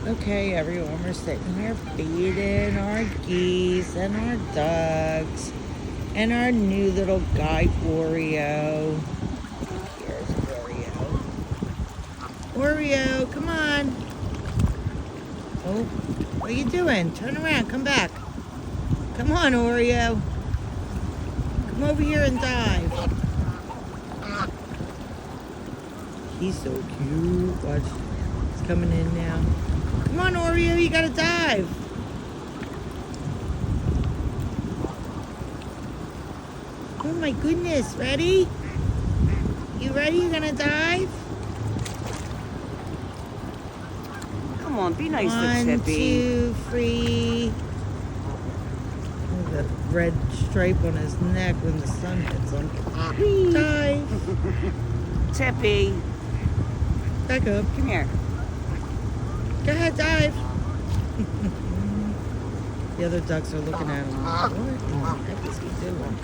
Okay, everyone, we're sitting here feeding our geese and our ducks and our new little guy, Oreo. Here's Oreo. Oreo, come on. Oh, what are you doing? Turn around, come back. Come on, Oreo. Come over here and dive. He's so cute. Watch, he's coming in now. Come on, Oreo, you gotta dive. Oh my goodness, ready? You ready? You gonna dive? Come on, be nice to 1, Tippy. 2, 3. The red stripe on his neck when the sun hits him. Dive. Tippy, Back up. come here. Go ahead, dive. The other ducks are looking at him. What the heck is he doing?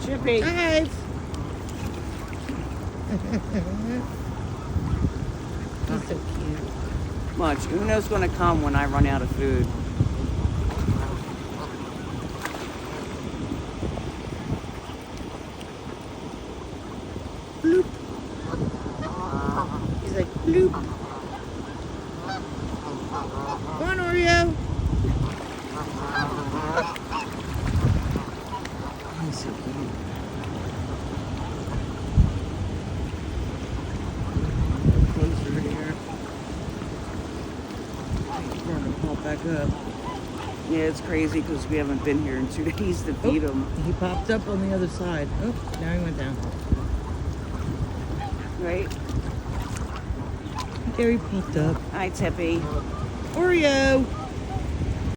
Tippy. Dive. He's so cute. Watch, Uno's gonna come when I run out of food. Bloop. He's like, bloop. Come on, Oreo. He's so cute. Closer here. We're gonna pop back up. Yeah, it's crazy because we haven't been here in 2 days to feed him. He popped up on the other side. Oh, now he went down. Right? There he popped up. Hi, Tippy. Oreo.